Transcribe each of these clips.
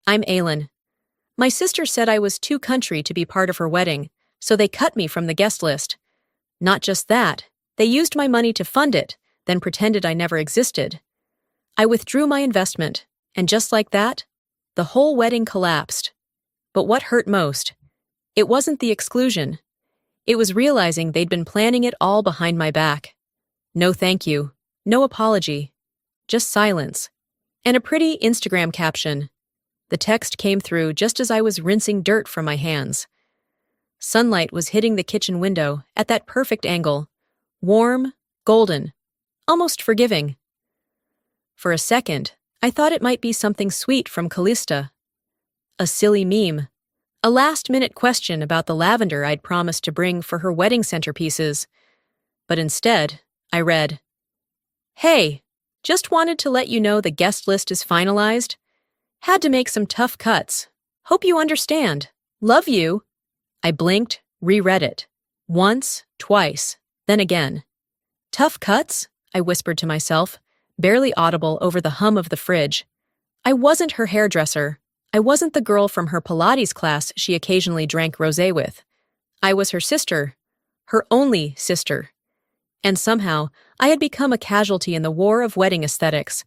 I'm Aylin. My sister said I was too country to be part of her wedding, so they cut me from the guest list. Not just that, they used my money to fund it, then pretended I never existed. I withdrew my investment, and just like that, the whole wedding collapsed. But what hurt most? It wasn't the exclusion. It was realizing they'd been planning it all behind my back. No thank you, no apology, just silence. And a pretty Instagram caption. The text came through just as I was rinsing dirt from my hands. Sunlight was hitting the kitchen window at that perfect angle. Warm, golden, almost forgiving. For a second, I thought it might be something sweet from Callista. A silly meme. A last-minute question about the lavender I'd promised to bring for her wedding centerpieces. But instead, I read, "Hey, just wanted to let you know the guest list is finalized. Had to make some tough cuts. Hope you understand. Love you." I blinked, reread it. Once, twice, then again. Tough cuts? I whispered to myself, barely audible over the hum of the fridge. I wasn't her hairdresser. I wasn't the girl from her Pilates class she occasionally drank rosé with. I was her sister. Her only sister. And somehow, I had become a casualty in the war of wedding aesthetics.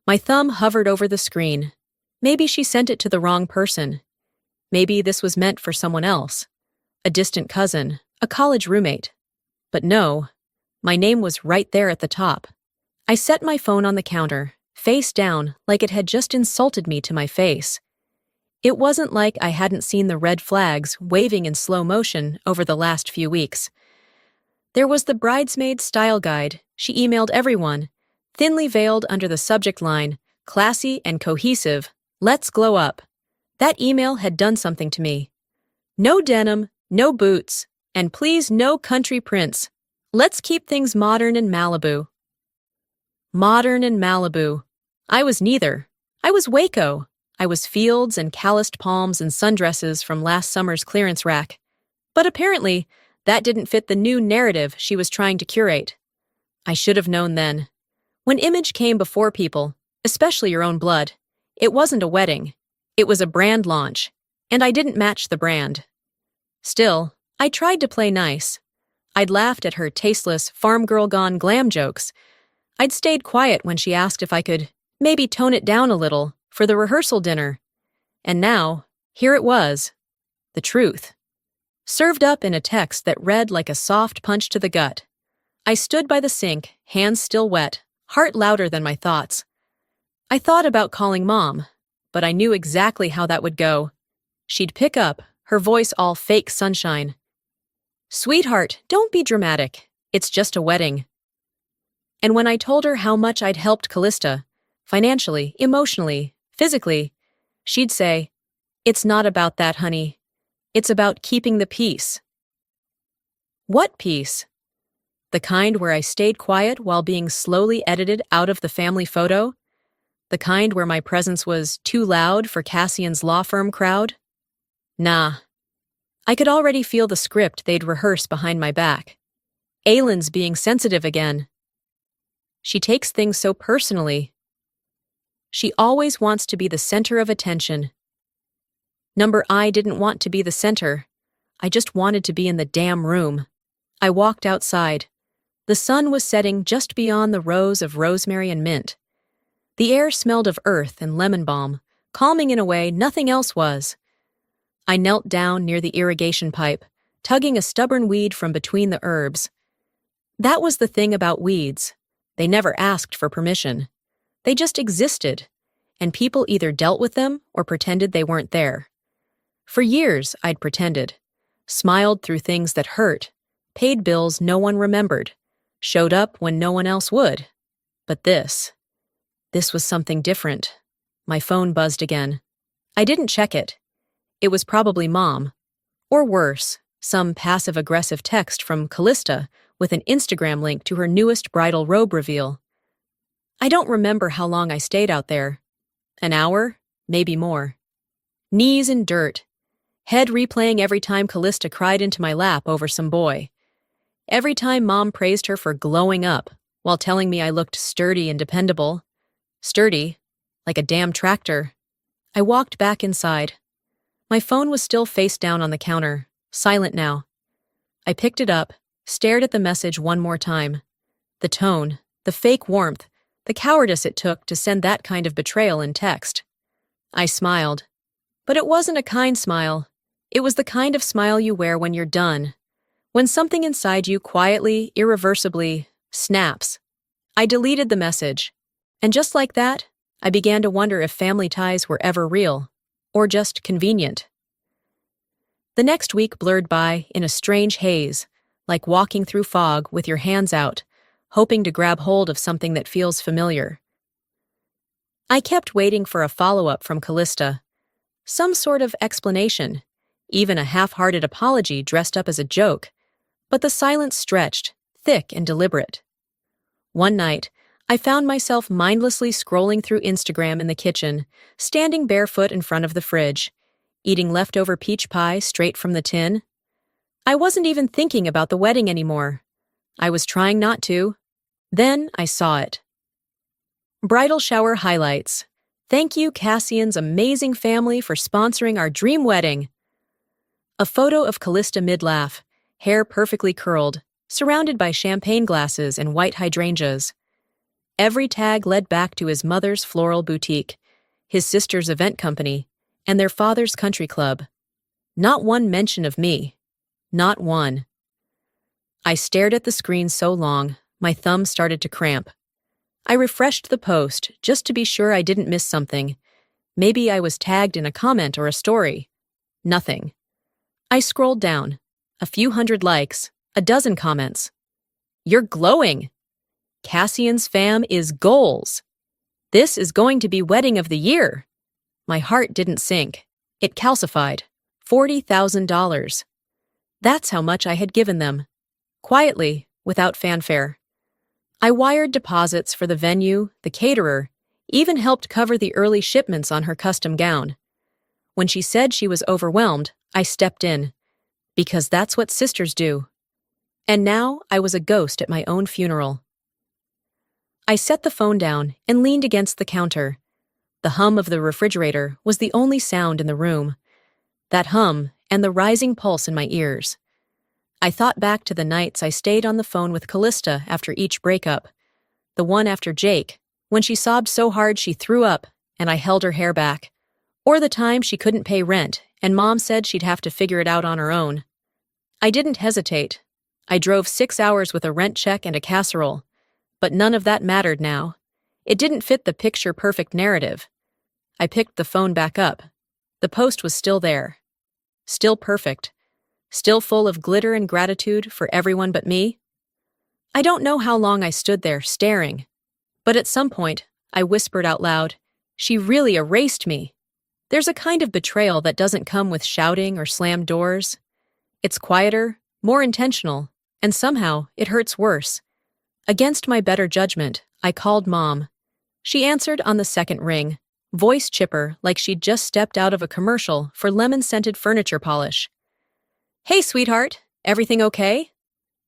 My thumb hovered over the screen. Maybe she sent it to the wrong person. Maybe this was meant for someone else. A distant cousin, a college roommate. But no, my name was right there at the top. I set my phone on the counter, face down, like it had just insulted me to my face. It wasn't like I hadn't seen the red flags waving in slow motion over the last few weeks. There was the bridesmaid style guide she emailed everyone, thinly veiled under the subject line, classy and cohesive, let's glow up. That email had done something to me. No denim, no boots, and please no country prints. Let's keep things modern and Malibu. Modern and Malibu. I was neither. I was Waco. I was fields and calloused palms and sundresses from last summer's clearance rack. But apparently, that didn't fit the new narrative she was trying to curate. I should have known then. When image came before people, especially your own blood, it wasn't a wedding. It was a brand launch, and I didn't match the brand. Still, I tried to play nice. I'd laughed at her tasteless, farm girl gone glam jokes. I'd stayed quiet when she asked if I could maybe tone it down a little for the rehearsal dinner. And now, here it was. The truth. Served up in a text that read like a soft punch to the gut. I stood by the sink, hands still wet, heart louder than my thoughts. I thought about calling Mom, but I knew exactly how that would go. She'd pick up, her voice all fake sunshine. "Sweetheart, don't be dramatic. It's just a wedding." And when I told her how much I'd helped Callista, financially, emotionally, physically, she'd say, "It's not about that, honey. It's about keeping the peace." What peace? The kind where I stayed quiet while being slowly edited out of the family photo? The kind where my presence was too loud for Cassian's law firm crowd? Nah. I could already feel the script they'd rehearse behind my back. Aylin's being sensitive again. She takes things so personally. She always wants to be the center of attention. I didn't want to be the center. I just wanted to be in the damn room. I walked outside. The sun was setting just beyond the rows of rosemary and mint. The air smelled of earth and lemon balm, calming in a way nothing else was. I knelt down near the irrigation pipe, tugging a stubborn weed from between the herbs. That was the thing about weeds. They never asked for permission. They just existed, and people either dealt with them or pretended they weren't there. For years, I'd pretended. Smiled through things that hurt, paid bills no one remembered, showed up when no one else would. But this was something different. My phone buzzed again. I didn't check it. It was probably Mom. Or worse, some passive-aggressive text from Callista with an Instagram link to her newest bridal robe reveal. I don't remember how long I stayed out there. An hour? Maybe more. Knees in dirt. Head replaying every time Callista cried into my lap over some boy. Every time Mom praised her for glowing up while telling me I looked sturdy and dependable. Sturdy, like a damn tractor. I walked back inside. My phone was still face down on the counter, silent now. I picked it up, stared at the message one more time. The tone, the fake warmth, the cowardice it took to send that kind of betrayal in text. I smiled. But it wasn't a kind smile. It was the kind of smile you wear when you're done. When something inside you quietly, irreversibly, snaps. I deleted the message. And just like that, I began to wonder if family ties were ever real, or just convenient. The next week blurred by in a strange haze, like walking through fog with your hands out, hoping to grab hold of something that feels familiar. I kept waiting for a follow-up from Callista. Some sort of explanation, even a half-hearted apology dressed up as a joke, but the silence stretched, thick and deliberate. One night, I found myself mindlessly scrolling through Instagram in the kitchen, standing barefoot in front of the fridge, eating leftover peach pie straight from the tin. I wasn't even thinking about the wedding anymore. I was trying not to. Then I saw it. Bridal shower highlights. Thank you, Cassian's amazing family, for sponsoring our dream wedding. A photo of Callista mid-laugh, hair perfectly curled, surrounded by champagne glasses and white hydrangeas. Every tag led back to his mother's floral boutique, his sister's event company, and their father's country club. Not one mention of me. Not one. I stared at the screen so long, my thumb started to cramp. I refreshed the post just to be sure I didn't miss something. Maybe I was tagged in a comment or a story. Nothing. I scrolled down. A few hundred likes, a dozen comments. You're glowing. Cassian's fam is goals. This is going to be wedding of the year. My heart didn't sink. It calcified. $40,000. That's how much I had given them. Quietly, without fanfare. I wired deposits for the venue, the caterer, even helped cover the early shipments on her custom gown. When she said she was overwhelmed, I stepped in. Because that's what sisters do. And now I was a ghost at my own funeral. I set the phone down and leaned against the counter. The hum of the refrigerator was the only sound in the room. That hum and the rising pulse in my ears. I thought back to the nights I stayed on the phone with Callista after each breakup. The one after Jake, when she sobbed so hard she threw up and I held her hair back. Or the time she couldn't pay rent and Mom said she'd have to figure it out on her own. I didn't hesitate. I drove 6 hours with a rent check and a casserole. But none of that mattered now. It didn't fit the picture-perfect narrative. I picked the phone back up. The post was still there. Still perfect. Still full of glitter and gratitude for everyone but me. I don't know how long I stood there staring. But at some point, I whispered out loud, "She really erased me." There's a kind of betrayal that doesn't come with shouting or slammed doors. It's quieter, more intentional, and somehow it hurts worse. Against my better judgment, I called Mom. She answered on the second ring, voice chipper like she'd just stepped out of a commercial for lemon-scented furniture polish. "Hey, sweetheart, everything okay?"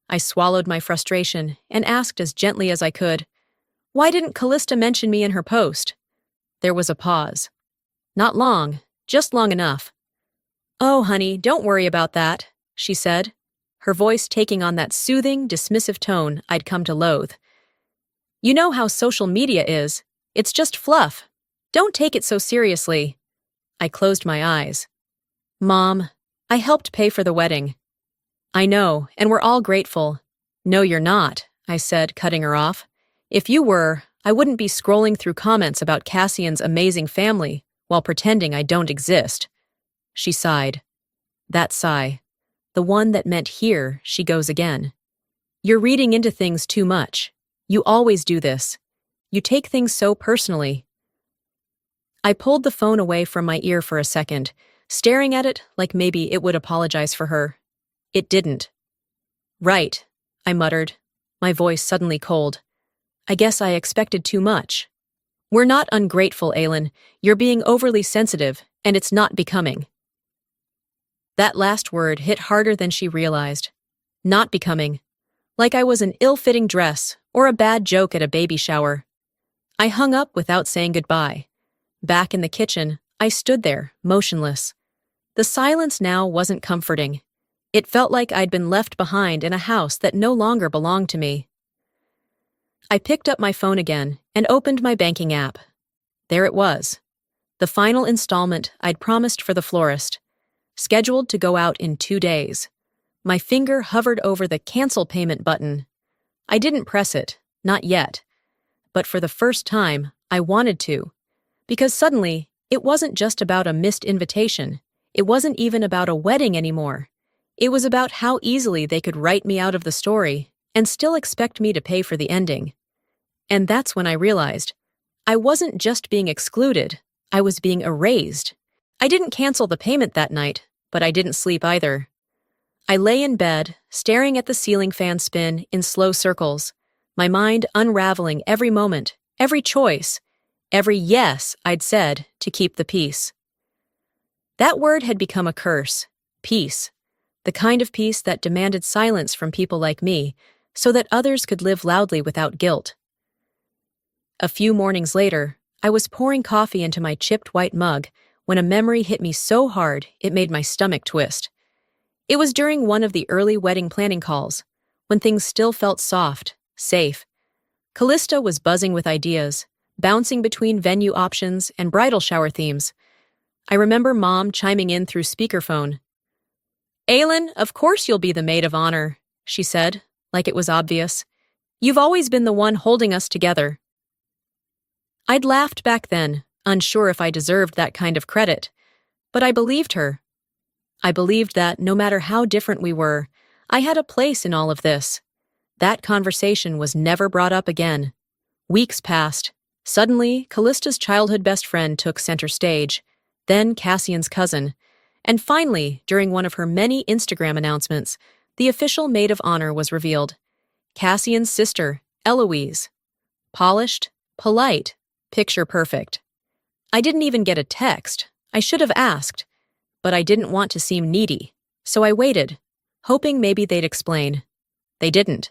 I swallowed my frustration and asked as gently as I could, "Why didn't Callista mention me in her post?" There was a pause. Not long, just long enough. "Oh, honey, don't worry about that," she said, her voice taking on that soothing, dismissive tone I'd come to loathe. "You know how social media is. It's just fluff. Don't take it so seriously." I closed my eyes. "Mom, I helped pay for the wedding." "I know, and we're all grateful." "No, you're not," I said, cutting her off. "If you were, I wouldn't be scrolling through comments about Cassian's amazing family while pretending I don't exist." She sighed. That sigh. The one that meant here she goes again. "You're reading into things too much. You always do this. You take things so personally." I pulled the phone away from my ear for a second, staring at it like maybe it would apologize for her. It didn't. "Right," I muttered, my voice suddenly cold. "I guess I expected too much." "We're not ungrateful, Aylin. You're being overly sensitive, and it's not becoming." That last word hit harder than she realized. Not becoming. Like I was an ill-fitting dress or a bad joke at a baby shower. I hung up without saying goodbye. Back in the kitchen, I stood there, motionless. The silence now wasn't comforting. It felt like I'd been left behind in a house that no longer belonged to me. I picked up my phone again and opened my banking app. There it was. The final installment I'd promised for the florist, scheduled to go out in 2 days. My finger hovered over the cancel payment button. I didn't press it, not yet. But for the first time, I wanted to. Because suddenly, it wasn't just about a missed invitation. It wasn't even about a wedding anymore. It was about how easily they could write me out of the story and still expect me to pay for the ending. And that's when I realized I wasn't just being excluded, I was being erased. I didn't cancel the payment that night, but I didn't sleep either. I lay in bed, staring at the ceiling fan spin in slow circles, my mind unraveling every moment, every choice, every yes I'd said to keep the peace. That word had become a curse, peace, the kind of peace that demanded silence from people like me so that others could live loudly without guilt. A few mornings later, I was pouring coffee into my chipped white mug when a memory hit me so hard it made my stomach twist. It was during one of the early wedding planning calls, when things still felt soft, safe. Callista was buzzing with ideas, bouncing between venue options and bridal shower themes. I remember Mom chiming in through speakerphone. "Aylin, of course you'll be the maid of honor," she said, like it was obvious. "You've always been the one holding us together." I'd laughed back then, unsure if I deserved that kind of credit, but I believed her. I believed that no matter how different we were, I had a place in all of this. That conversation was never brought up again. Weeks passed. Suddenly, Callista's childhood best friend took center stage, then Cassian's cousin, and finally, during one of her many Instagram announcements, the official maid of honor was revealed. Cassian's sister, Eloise. Polished, polite, picture perfect. I didn't even get a text. I should have asked. But I didn't want to seem needy, so I waited, hoping maybe they'd explain. They didn't.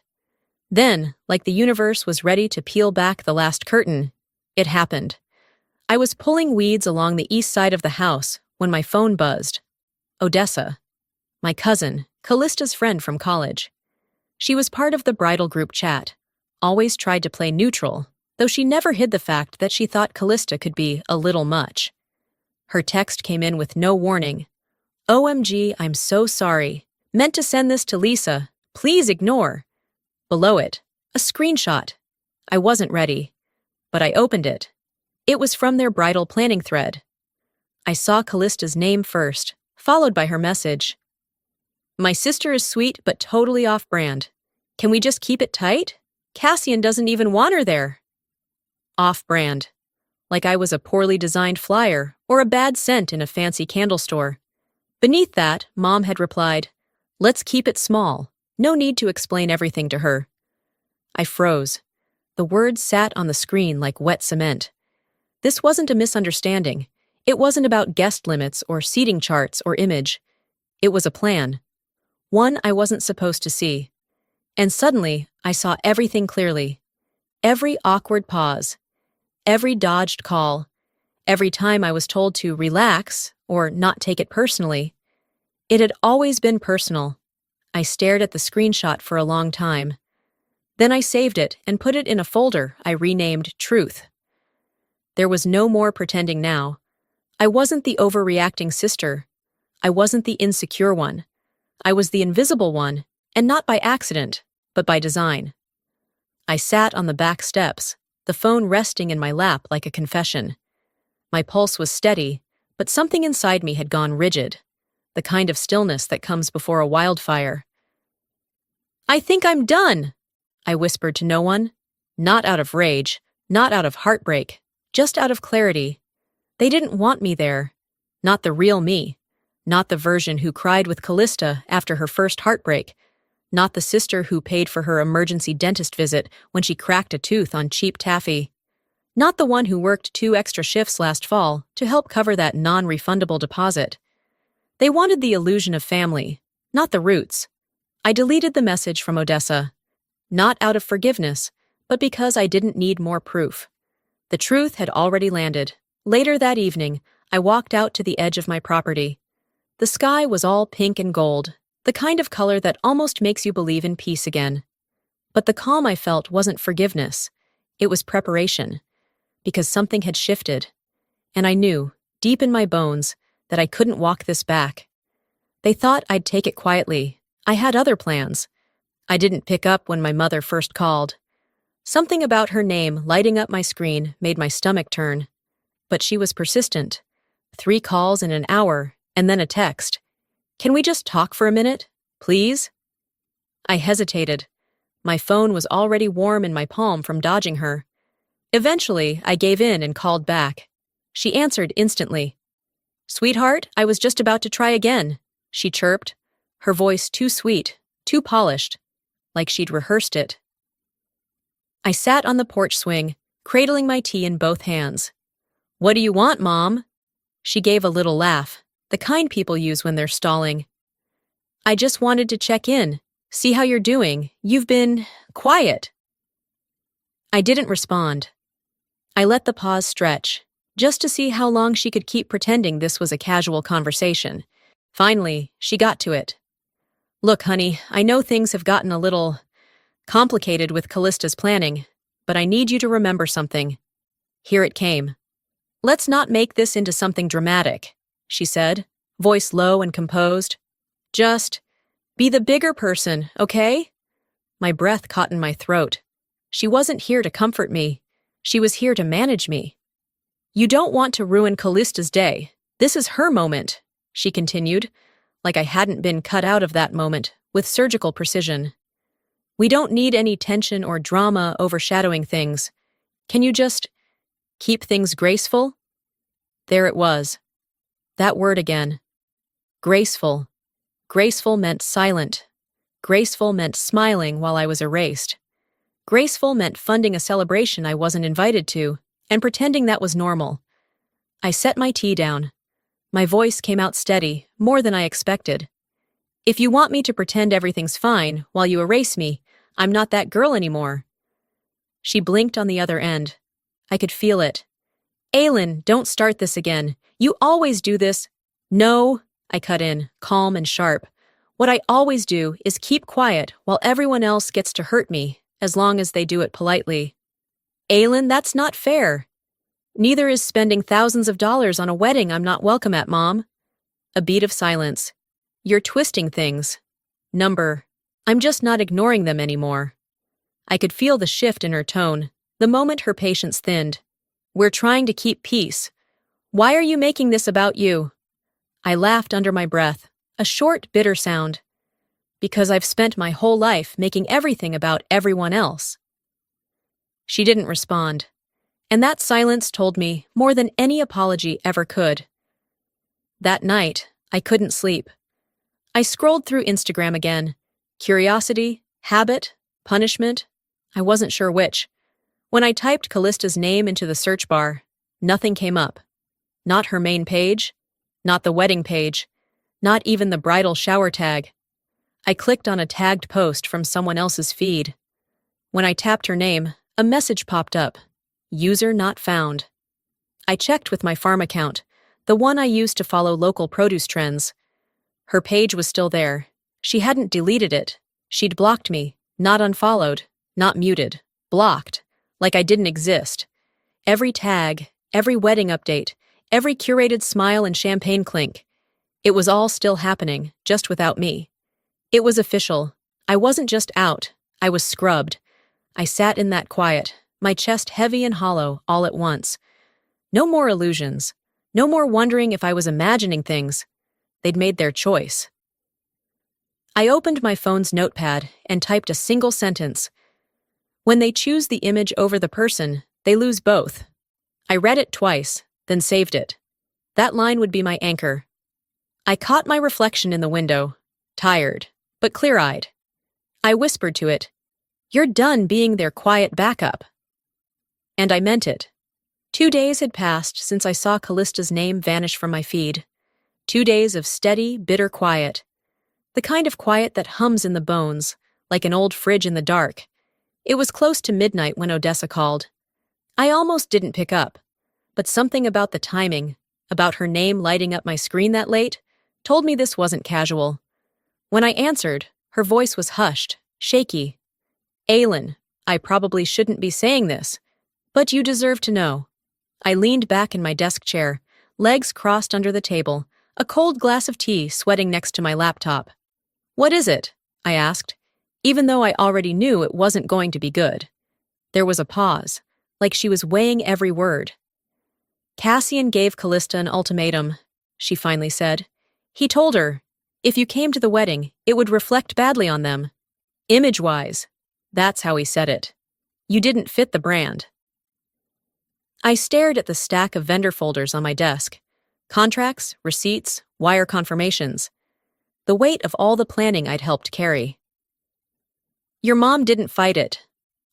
Then, like the universe was ready to peel back the last curtain, it happened. I was pulling weeds along the east side of the house when my phone buzzed. Odessa. My cousin, Callista's friend from college. She was part of the bridal group chat, always tried to play neutral, though she never hid the fact that she thought Callista could be a little much. Her text came in with no warning. "OMG, I'm so sorry. Meant to send this to Lisa. Please ignore." Below it, a screenshot. I wasn't ready, but I opened it. It was from their bridal planning thread. I saw Callista's name first, followed by her message. "My sister is sweet but totally off-brand. Can we just keep it tight? Cassian doesn't even want her there." Off-brand. Like I was a poorly designed flyer or a bad scent in a fancy candle store. Beneath that, Mom had replied, "Let's keep it small. No need to explain everything to her." I froze. The words sat on the screen like wet cement. This wasn't a misunderstanding. It wasn't about guest limits or seating charts or image. It was a plan. One I wasn't supposed to see. And suddenly, I saw everything clearly. Every awkward pause. Every dodged call, every time I was told to relax or not take it personally. It had always been personal. I stared at the screenshot for a long time. Then I saved it and put it in a folder I renamed Truth. There was no more pretending now. I wasn't the overreacting sister. I wasn't the insecure one. I was the invisible one, and not by accident, but by design. I sat on the back steps, the phone resting in my lap like a confession. My pulse was steady, but something inside me had gone rigid, the kind of stillness that comes before a wildfire. "I think I'm done," I whispered to no one. Not out of rage, not out of heartbreak, just out of clarity. They didn't want me there. Not the real me. Not the version who cried with Callista after her first heartbreak. Not the sister who paid for her emergency dentist visit when she cracked a tooth on cheap taffy. Not the one who worked 2 extra shifts last fall to help cover that non-refundable deposit. They wanted the illusion of family, not the roots. I deleted the message from Odessa, not out of forgiveness, but because I didn't need more proof. The truth had already landed. Later that evening, I walked out to the edge of my property. The sky was all pink and gold, the kind of color that almost makes you believe in peace again. But the calm I felt wasn't forgiveness. It was preparation, because something had shifted. And I knew, deep in my bones, that I couldn't walk this back. They thought I'd take it quietly. I had other plans. I didn't pick up when my mother first called. Something about her name lighting up my screen made my stomach turn. But she was persistent. 3 calls in an hour, and then a text. "Can we just talk for a minute, please?" I hesitated. My phone was already warm in my palm from dodging her. Eventually, I gave in and called back. She answered instantly. "Sweetheart, I was just about to try again," she chirped, her voice too sweet, too polished, like she'd rehearsed it. I sat on the porch swing, cradling my tea in both hands. "What do you want, Mom?" She gave a little laugh, the kind people use when they're stalling. "I just wanted to check in, see how you're doing. You've been quiet." I didn't respond. I let the pause stretch, just to see how long she could keep pretending this was a casual conversation. Finally, she got to it. "Look, honey, I know things have gotten a little complicated with Callista's planning, but I need you to remember something." Here it came. "Let's not make this into something dramatic," she said, voice low and composed. "Just be the bigger person, okay?" My breath caught in my throat. She wasn't here to comfort me. She was here to manage me. "You don't want to ruin Callista's day. This is her moment," she continued, like I hadn't been cut out of that moment, with surgical precision. "We don't need any tension or drama overshadowing things. Can you just keep things graceful?" There it was. That word again. Graceful. Graceful meant silent. Graceful meant smiling while I was erased. Graceful meant funding a celebration I wasn't invited to, and pretending that was normal. I set my tea down. My voice came out steady, more than I expected. "If you want me to pretend everything's fine while you erase me, I'm not that girl anymore." She blinked on the other end. I could feel it. "Aylin, don't start this again. You always do this." "No," I cut in, calm and sharp. "What I always do is keep quiet while everyone else gets to hurt me, as long as they do it politely." "Aylin, that's not fair." "Neither is spending thousands of dollars on a wedding I'm not welcome at, Mom." A beat of silence. "You're twisting things." Number. I'm just not ignoring them anymore. I could feel the shift in her tone, the moment her patience thinned. "We're trying to keep peace. Why are you making this about you?" I laughed under my breath, a short, bitter sound. "Because I've spent my whole life making everything about everyone else." She didn't respond, and that silence told me more than any apology ever could. That night, I couldn't sleep. I scrolled through Instagram again. Curiosity, habit, punishment, I wasn't sure which. When I typed Callista's name into the search bar, nothing came up. Not her main page, not the wedding page, not even the bridal shower tag. I clicked on a tagged post from someone else's feed. When I tapped her name, a message popped up. User not found. I checked with my farm account, the one I used to follow local produce trends. Her page was still there. She hadn't deleted it. She'd blocked me, not unfollowed, not muted, blocked, like I didn't exist. Every tag, every wedding update, every curated smile and champagne clink. It was all still happening, just without me. It was official. I wasn't just out, I was scrubbed. I sat in that quiet, my chest heavy and hollow all at once. No more illusions. No more wondering if I was imagining things. They'd made their choice. I opened my phone's notepad and typed a single sentence. When they choose the image over the person, they lose both. I read it twice, then saved it. That line would be my anchor. I caught my reflection in the window, tired, but clear-eyed. I whispered to it, "You're done being their quiet backup." And I meant it. 2 days had passed since I saw Callista's name vanish from my feed. 2 days of steady, bitter quiet. The kind of quiet that hums in the bones, like an old fridge in the dark. It was close to midnight when Odessa called. I almost didn't pick up, but something about the timing, about her name lighting up my screen that late, told me this wasn't casual. When I answered, her voice was hushed, shaky. Aylin, I probably shouldn't be saying this, but you deserve to know. I leaned back in my desk chair, legs crossed under the table, a cold glass of tea sweating next to my laptop. What is it? I asked, even though I already knew it wasn't going to be good. There was a pause, like she was weighing every word. Cassian gave Callista an ultimatum, she finally said. He told her, if you came to the wedding, it would reflect badly on them. Image-wise. That's how he said it. You didn't fit the brand. I stared at the stack of vendor folders on my desk. Contracts, receipts, wire confirmations. The weight of all the planning I'd helped carry. Your mom didn't fight it,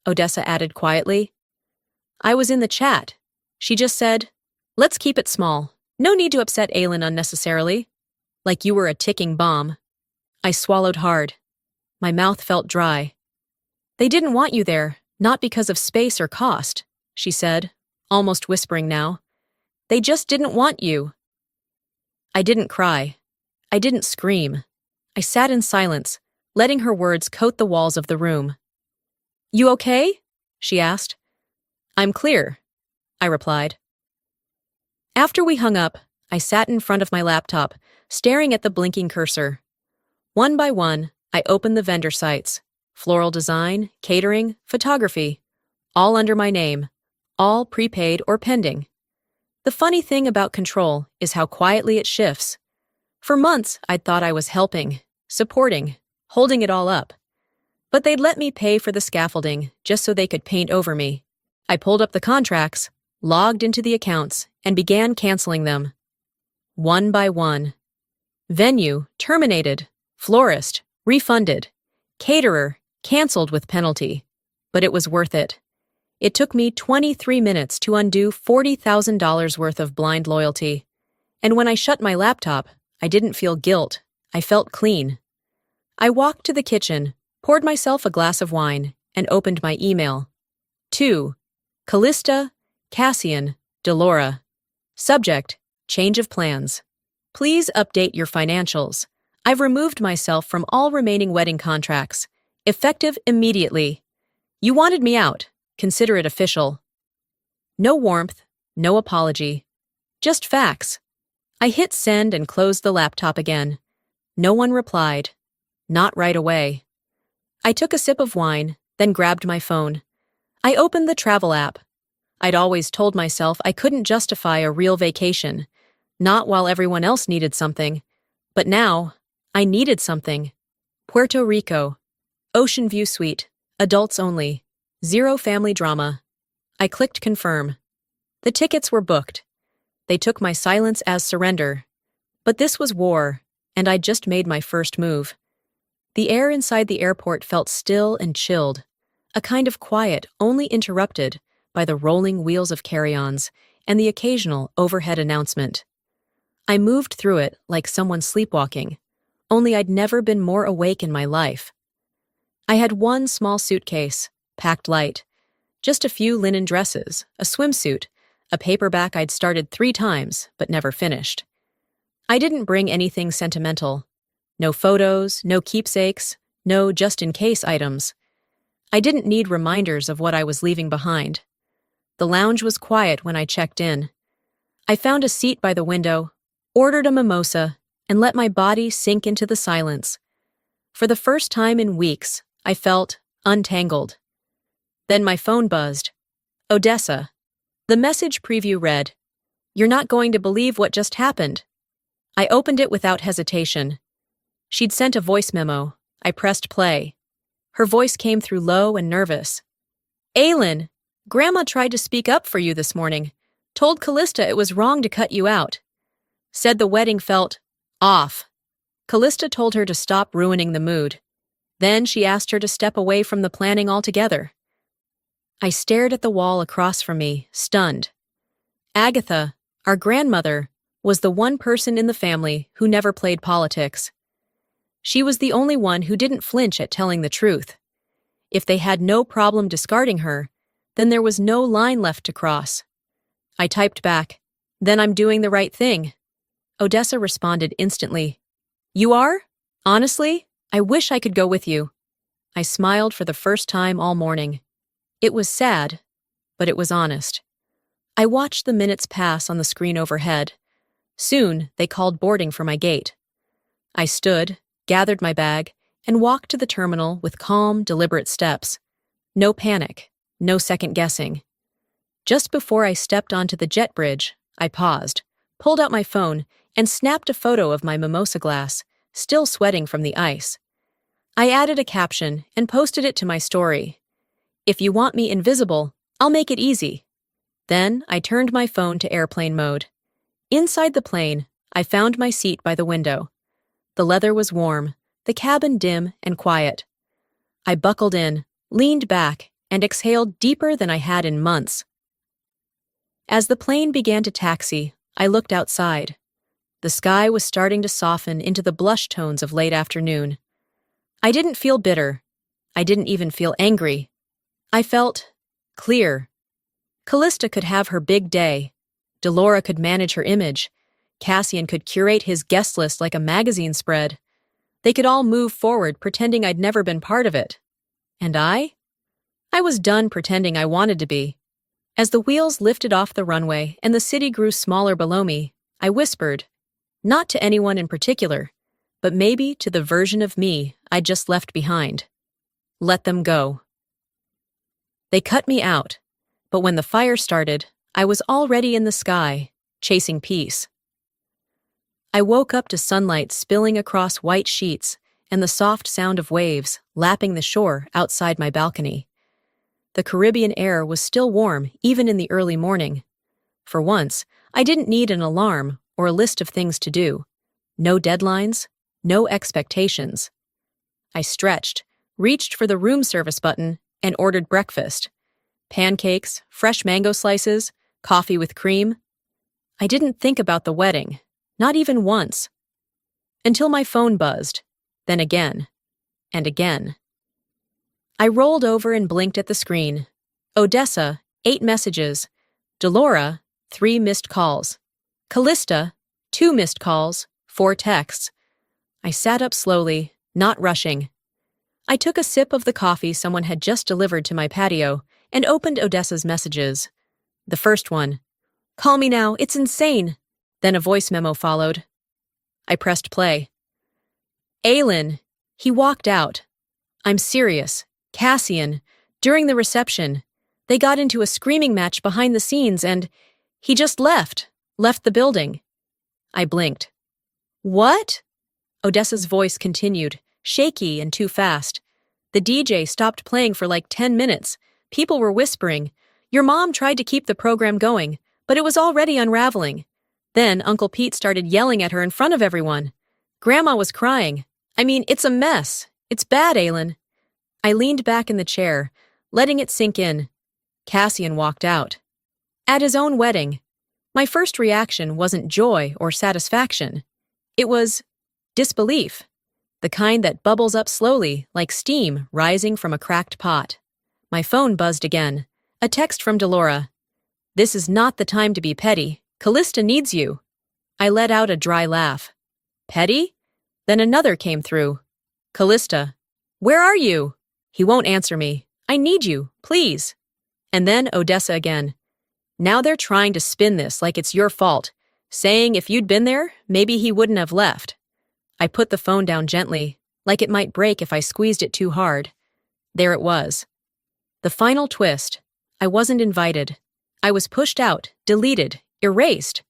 Odessa added quietly. I was in the chat. She just said, let's keep it small. No need to upset Aylin unnecessarily. Like you were a ticking bomb. I swallowed hard. My mouth felt dry. They didn't want you there, not because of space or cost, she said, almost whispering now. They just didn't want you. I didn't cry. I didn't scream. I sat in silence, letting her words coat the walls of the room. You okay? She asked. I'm clear, I replied. After we hung up, I sat in front of my laptop, staring at the blinking cursor. One by one, I opened the vendor sites. Floral design, catering, photography. All under my name. All prepaid or pending. The funny thing about control is how quietly it shifts. For months, I'd thought I was helping, supporting, holding it all up. But they'd let me pay for the scaffolding just so they could paint over me. I pulled up the contracts, logged into the accounts, and began canceling them. One by one. Venue, terminated. Florist, refunded. Caterer, canceled with penalty. But it was worth it. It took me 23 minutes to undo $40,000 worth of blind loyalty. And when I shut my laptop, I didn't feel guilt. I felt clean. I walked to the kitchen, poured myself a glass of wine, and opened my email. 2. Callista, Cassian, Delora. Subject, change of plans. Please update your financials. I've removed myself from all remaining wedding contracts. Effective immediately. You wanted me out. Consider it official. No warmth, no apology. Just facts. I hit send and closed the laptop again. No one replied. Not right away. I took a sip of wine, then grabbed my phone. I opened the travel app. I'd always told myself I couldn't justify a real vacation, not while everyone else needed something. But now, I needed something. Puerto Rico. Ocean view suite. Adults only. Zero family drama. I clicked confirm. The tickets were booked. They took my silence as surrender. But this was war, and I'd just made my first move. The air inside the airport felt still and chilled, a kind of quiet only interrupted by the rolling wheels of carry-ons and the occasional overhead announcement. I moved through it like someone sleepwalking, only I'd never been more awake in my life. I had one small suitcase, packed light, just a few linen dresses, a swimsuit, a paperback I'd started 3 times but never finished. I didn't bring anything sentimental. No photos, no keepsakes, no just-in-case items. I didn't need reminders of what I was leaving behind. The lounge was quiet when I checked in. I found a seat by the window, ordered a mimosa, and let my body sink into the silence. For the first time in weeks, I felt untangled. Then my phone buzzed. Odessa. The message preview read, "You're not going to believe what just happened." I opened it without hesitation. She'd sent a voice memo. I pressed play. Her voice came through low and nervous. Aylin, Grandma tried to speak up for you this morning. Told Callista it was wrong to cut you out. Said the wedding felt off. Callista told her to stop ruining the mood. Then she asked her to step away from the planning altogether. I stared at the wall across from me, stunned. Agatha, our grandmother, was the one person in the family who never played politics. She was the only one who didn't flinch at telling the truth. If they had no problem discarding her, then there was no line left to cross. I typed back, Then I'm doing the right thing. Odessa responded instantly. You are? Honestly, I wish I could go with you. I smiled for the first time all morning. It was sad, but it was honest. I watched the minutes pass on the screen overhead. Soon, they called boarding for my gate. I stood, gathered my bag, and walked to the terminal with calm, deliberate steps. No panic, no second guessing. Just before I stepped onto the jet bridge, I paused, pulled out my phone, and snapped a photo of my mimosa glass, still sweating from the ice. I added a caption and posted it to my story. If you want me invisible, I'll make it easy. Then I turned my phone to airplane mode. Inside the plane, I found my seat by the window. The leather was warm, the cabin dim and quiet. I buckled in, leaned back, and exhaled deeper than I had in months. As the plane began to taxi, I looked outside. The sky was starting to soften into the blush tones of late afternoon. I didn't feel bitter. I didn't even feel angry. I felt clear. Callista could have her big day. Delora could manage her image. Cassian could curate his guest list like a magazine spread. They could all move forward pretending I'd never been part of it. And I? I was done pretending I wanted to be. As the wheels lifted off the runway and the city grew smaller below me, I whispered, not to anyone in particular, but maybe to the version of me I'd just left behind. Let them go. They cut me out, but when the fire started, I was already in the sky, chasing peace. I woke up to sunlight spilling across white sheets and the soft sound of waves lapping the shore outside my balcony. The Caribbean air was still warm even in the early morning. For once, I didn't need an alarm or a list of things to do. No deadlines, no expectations. I stretched, reached for the room service button, and ordered breakfast. Pancakes, fresh mango slices, coffee with cream. I didn't think about the wedding, not even once. Until my phone buzzed, then again, and again. I rolled over and blinked at the screen. Odessa, 8 messages. Delora, 3 missed calls. Callista, 2 missed calls, 4 texts. I sat up slowly, not rushing. I took a sip of the coffee someone had just delivered to my patio and opened Odessa's messages. The first one, "Call me now, it's insane." Then a voice memo followed. I pressed play. Aylin, he walked out. I'm serious. Cassian, during the reception, they got into a screaming match behind the scenes and he just left the building. I blinked. What? Odessa's voice continued, shaky and too fast. The DJ stopped playing for like 10 minutes. People were whispering. Your mom tried to keep the program going, but it was already unraveling. Then Uncle Pete started yelling at her in front of everyone. Grandma was crying. I mean, it's a mess. It's bad, Aylin. I leaned back in the chair, letting it sink in. Cassian walked out. At his own wedding. My first reaction wasn't joy or satisfaction. It was disbelief, the kind that bubbles up slowly like steam rising from a cracked pot. My phone buzzed again. A text from Delora. This is not the time to be petty. Callista needs you. I let out a dry laugh. Petty? Then another came through. Callista. Where are you? He won't answer me. I need you, please. And then Odessa again. Now they're trying to spin this like it's your fault, saying if you'd been there, maybe he wouldn't have left. I put the phone down gently, like it might break if I squeezed it too hard. There it was. The final twist. I wasn't invited. I was pushed out, deleted, erased.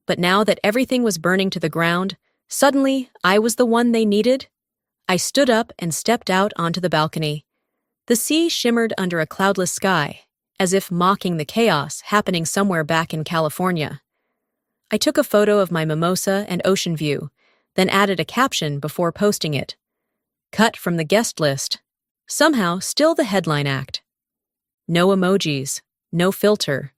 But now that everything was burning to the ground, suddenly I was the one they needed. I stood up and stepped out onto the balcony. The sea shimmered under a cloudless sky, as if mocking the chaos happening somewhere back in California. I took a photo of my mimosa and ocean view, then added a caption before posting it. Cut from the guest list. Somehow still the headline act. No emojis, no filter.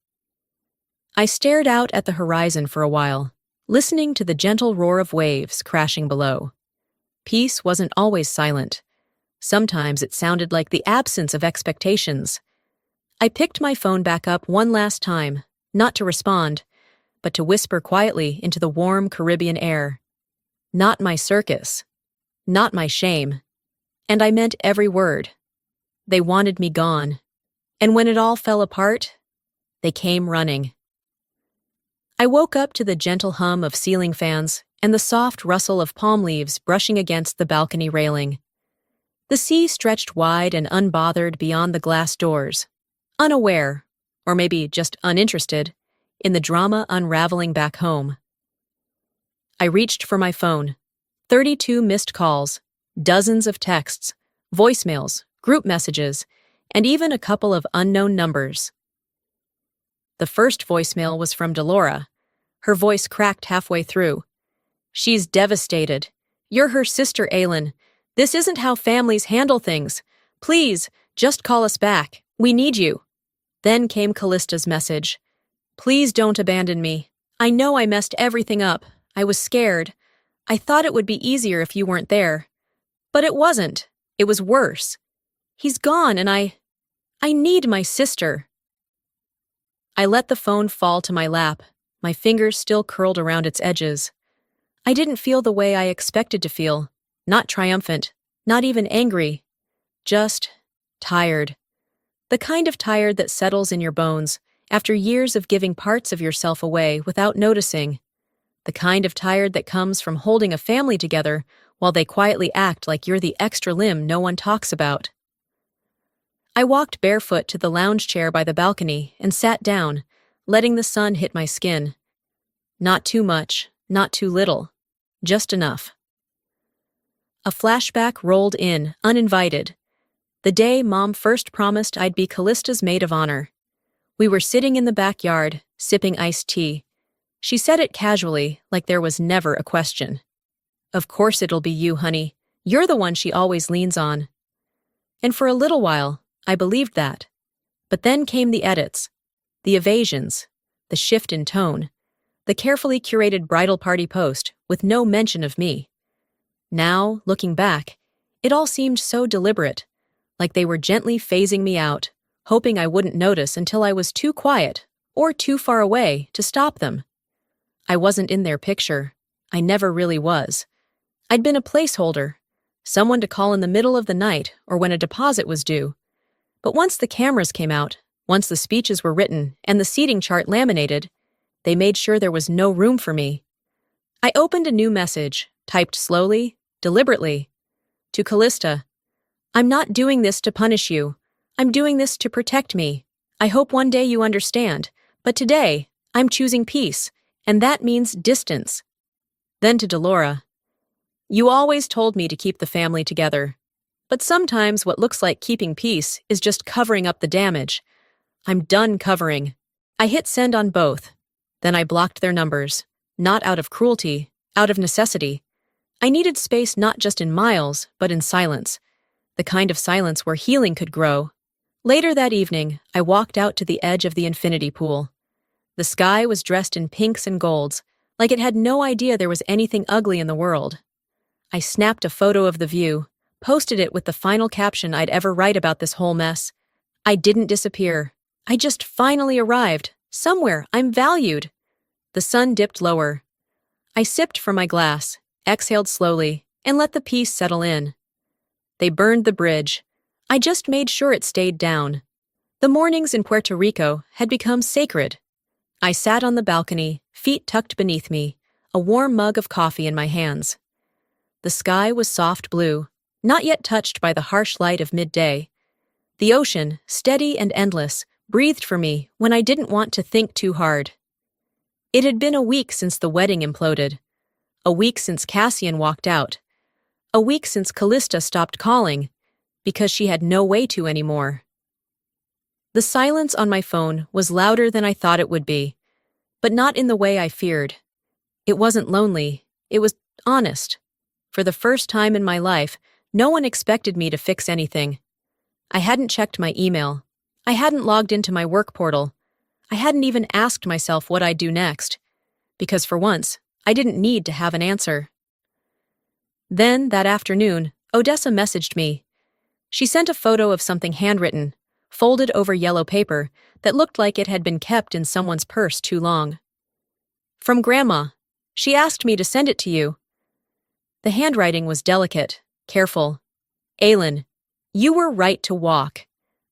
I stared out at the horizon for a while, listening to the gentle roar of waves crashing below. Peace wasn't always silent. Sometimes it sounded like the absence of expectations. I picked my phone back up one last time, not to respond, but to whisper quietly into the warm Caribbean air. Not my circus. Not my shame. And I meant every word. They wanted me gone. And when it all fell apart, they came running. I woke up to the gentle hum of ceiling fans and the soft rustle of palm leaves brushing against the balcony railing. The sea stretched wide and unbothered beyond the glass doors, unaware, or maybe just uninterested, in the drama unraveling back home. I reached for my phone. 32 missed calls, dozens of texts, voicemails, group messages, and even a couple of unknown numbers. The first voicemail was from Delora. Her voice cracked halfway through. "She's devastated. You're her sister, Aylin. This isn't how families handle things. Please, just call us back. We need you." Then came Callista's message. "Please don't abandon me. I know I messed everything up. I was scared. I thought it would be easier if you weren't there. But it wasn't. It was worse. He's gone and I need my sister." I let the phone fall to my lap, my fingers still curled around its edges. I didn't feel the way I expected to feel, not triumphant, not even angry, just tired. The kind of tired that settles in your bones after years of giving parts of yourself away without noticing. The kind of tired that comes from holding a family together while they quietly act like you're the extra limb no one talks about. I walked barefoot to the lounge chair by the balcony and sat down, letting the sun hit my skin. Not too much, not too little, just enough. A flashback rolled in, uninvited. The day Mom first promised I'd be Callista's maid of honor. We were sitting in the backyard, sipping iced tea. She said it casually, like there was never a question. "Of course it'll be you, honey. You're the one she always leans on." And for a little while, I believed that. But then came the edits, the evasions, the shift in tone, the carefully curated bridal party post with no mention of me. Now, looking back, it all seemed so deliberate, like they were gently phasing me out, hoping I wouldn't notice until I was too quiet or too far away to stop them. I wasn't in their picture. I never really was. I'd been a placeholder, someone to call in the middle of the night or when a deposit was due. But once the cameras came out, once the speeches were written and the seating chart laminated, they made sure there was no room for me. I opened a new message, typed slowly, deliberately. To Callista, "I'm not doing this to punish you. I'm doing this to protect me. I hope one day you understand, but today, I'm choosing peace, and that means distance." Then to Delora, "You always told me to keep the family together. But sometimes what looks like keeping peace is just covering up the damage. I'm done covering." I hit send on both. Then I blocked their numbers, not out of cruelty, out of necessity. I needed space not just in miles, but in silence, the kind of silence where healing could grow. Later that evening, I walked out to the edge of the infinity pool. The sky was dressed in pinks and golds, like it had no idea there was anything ugly in the world. I snapped a photo of the view, posted it with the final caption I'd ever write about this whole mess. I didn't disappear. I just finally arrived. Somewhere I'm valued. The sun dipped lower. I sipped from my glass, exhaled slowly, and let the peace settle in. They burned the bridge. I just made sure it stayed down. The mornings in Puerto Rico had become sacred. I sat on the balcony, feet tucked beneath me, a warm mug of coffee in my hands. The sky was soft blue, not yet touched by the harsh light of midday. The ocean, steady and endless, breathed for me when I didn't want to think too hard. It had been a week since the wedding imploded, a week since Cassian walked out, a week since Callista stopped calling, because she had no way to anymore. The silence on my phone was louder than I thought it would be, but not in the way I feared. It wasn't lonely, it was honest. For the first time in my life, no one expected me to fix anything. I hadn't checked my email. I hadn't logged into my work portal. I hadn't even asked myself what I'd do next, because for once, I didn't need to have an answer. Then, that afternoon, Odessa messaged me. She sent a photo of something handwritten, folded over yellow paper that looked like it had been kept in someone's purse too long. From Grandma. She asked me to send it to you. The handwriting was delicate, careful. Aylin, you were right to walk.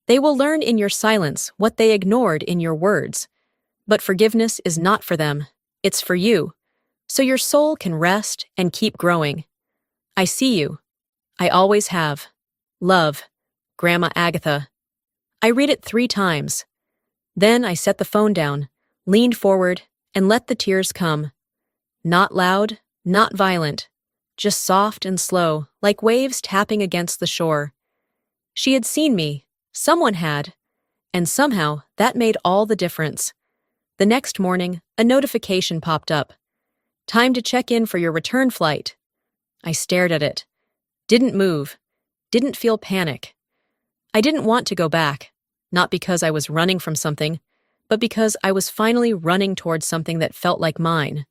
They will learn in your silence what they ignored in your words. But forgiveness is not for them. It's for you. So your soul can rest and keep growing. I see you. I always have. Love, Grandma Agatha. I read it 3 times. Then I set the phone down, leaned forward, and let the tears come. Not loud, not violent, just soft and slow, like waves tapping against the shore. She had seen me. Someone had. And somehow, that made all the difference. The next morning, a notification popped up. Time to check in for your return flight. I stared at it. Didn't move. Didn't feel panic. I didn't want to go back, not because I was running from something, but because I was finally running towards something that felt like mine.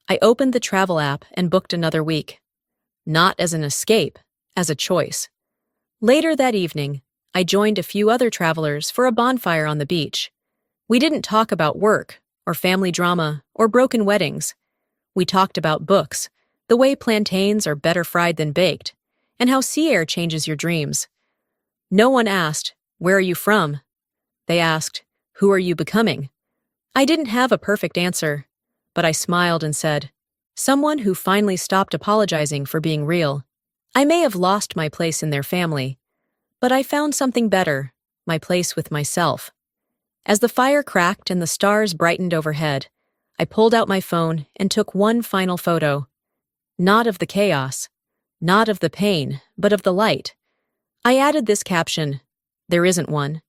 I opened the travel app and booked another week. Not as an escape, as a choice. Later that evening, I joined a few other travelers for a bonfire on the beach. We didn't talk about work, or family drama, or broken weddings. We talked about books, the way plantains are better fried than baked, and how sea air changes your dreams. No one asked, "Where are you from?" They asked, "Who are you becoming?" I didn't have a perfect answer, but I smiled and said, "Someone who finally stopped apologizing for being real." I may have lost my place in their family, but I found something better, my place with myself. As the fire cracked and the stars brightened overhead, I pulled out my phone and took one final photo. Not of the chaos, not of the pain, but of the light. I added this caption, "There isn't one,"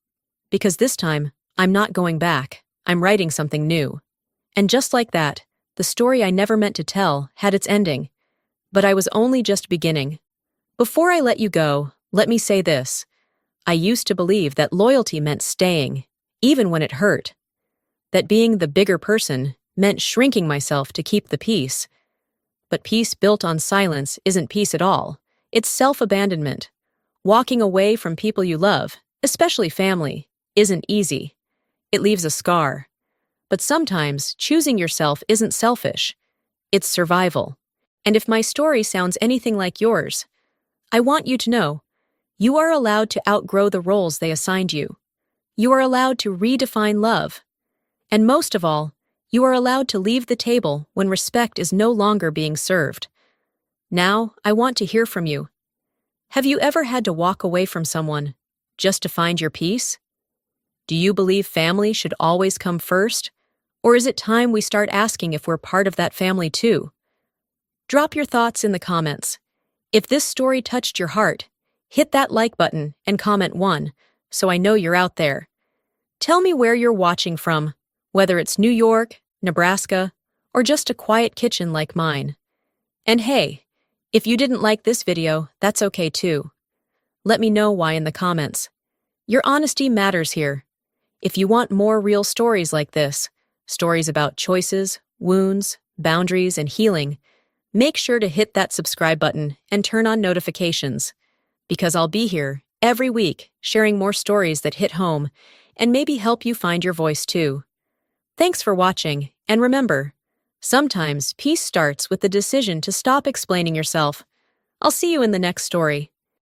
because this time, I'm not going back, I'm writing something new. And just like that, the story I never meant to tell had its ending. But I was only just beginning. Before I let you go, let me say this. I used to believe that loyalty meant staying, even when it hurt. That being the bigger person meant shrinking myself to keep the peace. But peace built on silence isn't peace at all. It's self-abandonment. Walking away from people you love, especially family, isn't easy. It leaves a scar. But sometimes choosing yourself isn't selfish. It's survival. And if my story sounds anything like yours, I want you to know, you are allowed to outgrow the roles they assigned you. You are allowed to redefine love. And most of all, you are allowed to leave the table when respect is no longer being served. Now, I want to hear from you. Have you ever had to walk away from someone just to find your peace? Do you believe family should always come first? Or is it time we start asking if we're part of that family too? Drop your thoughts in the comments. If this story touched your heart, hit that like button and comment 1 so I know you're out there. Tell me where you're watching from, whether it's New York, Nebraska, or just a quiet kitchen like mine. And hey, if you didn't like this video, that's okay too. Let me know why in the comments. Your honesty matters here. If you want more real stories like this, stories about choices, wounds, boundaries, and healing, make sure to hit that subscribe button and turn on notifications, because I'll be here every week sharing more stories that hit home and maybe help you find your voice too. Thanks for watching, and remember, sometimes peace starts with the decision to stop explaining yourself. I'll see you in the next story.